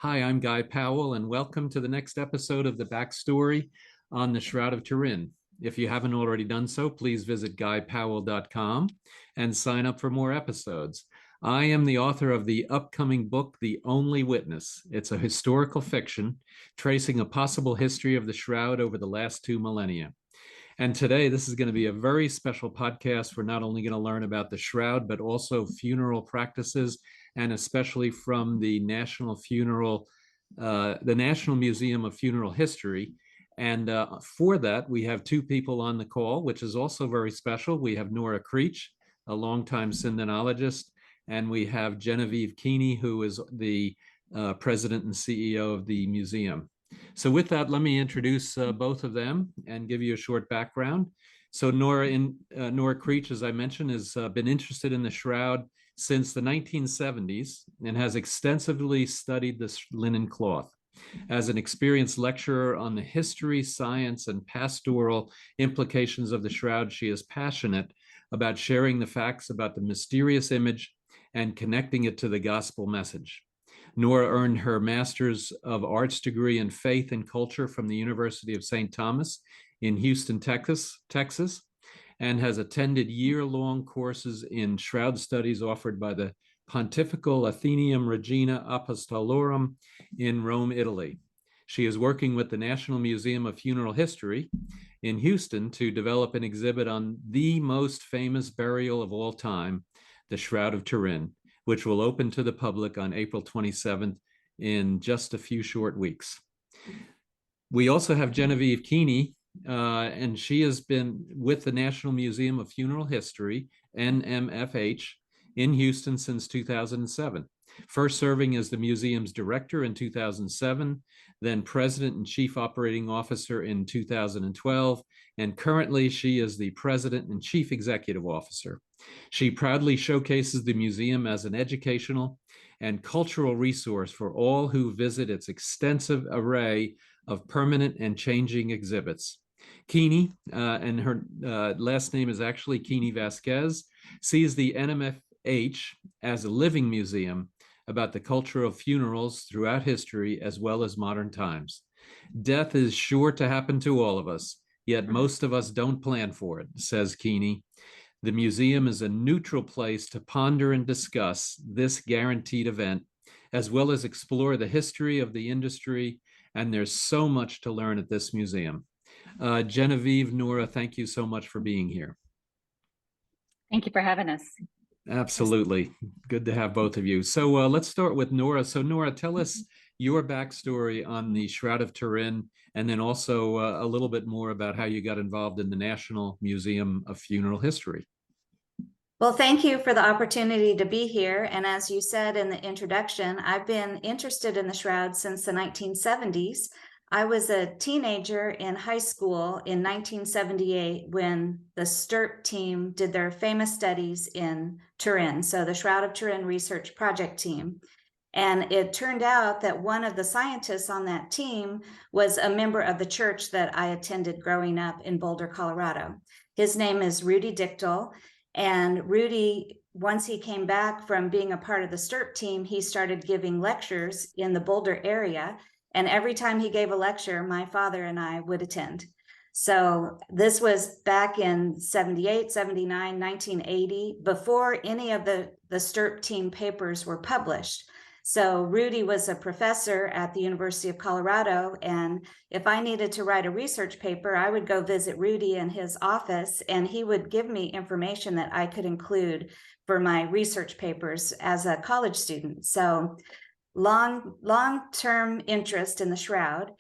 Hi, I'm Guy Powell, and welcome to the next episode of the Backstory on the Shroud of Turin. If you haven't already done so, please visit guypowell.com and sign up for more episodes. I am the author of the upcoming book, The Only Witness. It's a historical fiction tracing a possible history of the Shroud over the last 2 millennia. And today, this is going to be a very special podcast. We're not only going to learn about the Shroud, but also funeral practices, and especially from the National Museum of Funeral History. And for that, we have two people on the call, which is also very special. We have Nora Creech, a longtime syndicalist, and we have Genevieve Keeney, who is the president and CEO of the museum. So with that, let me introduce both of them and give you a short background. So Nora Creech, as I mentioned, has been interested in the Shroud since the 1970s and has extensively studied this linen cloth. As an experienced lecturer on the history, science, and pastoral implications of the Shroud, she is passionate about sharing the facts about the mysterious image and connecting it to the gospel message. Nora earned her Master's of Arts degree in Faith and Culture from the University of St. Thomas in Houston, Texas, and has attended year-long courses in Shroud Studies offered by the Pontifical Athenaeum Regina Apostolorum in Rome, Italy. She is working with the National Museum of Funeral History in Houston to develop an exhibit on the most famous burial of all time, the Shroud of Turin, which will open to the public on April 27th in just a few short weeks. We also have Genevieve Keeney, and she has been with the National Museum of Funeral History, NMFH, in Houston since 2007. First serving as the museum's director in 2007, then president and chief operating officer in 2012, and currently she is the president and chief executive officer. She proudly showcases the museum as an educational and cultural resource for all who visit its extensive array of permanent and changing exhibits. Keeney, and her last name is actually Keeney Vasquez, sees the NMFH as a living museum about the culture of funerals throughout history as well as modern times. Death is sure to happen to all of us, yet most of us don't plan for it, says Keeney. The museum is a neutral place to ponder and discuss this guaranteed event, as well as explore the history of the industry, and there's so much to learn at this museum. Genevieve, Nora, thank you so much for being here. Thank you for having us. Absolutely. Good to have both of you. So let's start with Nora. So Nora, tell us your backstory on the Shroud of Turin, and then also a little bit more about how you got involved in the National Museum of Funeral History. Well, thank you for the opportunity to be here. And as you said in the introduction, I've been interested in the Shroud since the 1970s. I was a teenager in high school in 1978 when the STURP team did their famous studies in Turin, so the Shroud of Turin Research Project Team. And it turned out that one of the scientists on that team was a member of the church that I attended growing up in Boulder, Colorado. His name is Rudy Dichtel. And Rudy, once he came back from being a part of the STURP team, he started giving lectures in the Boulder area. And every time he gave a lecture, my father and I would attend. So this was back in 78, 79, 1980, before any of the STURP team papers were published. So Rudy was a professor at the University of Colorado, and if I needed to write a research paper, I would go visit Rudy in his office, and he would give me information that I could include for my research papers as a college student. So long-term interest in the Shroud.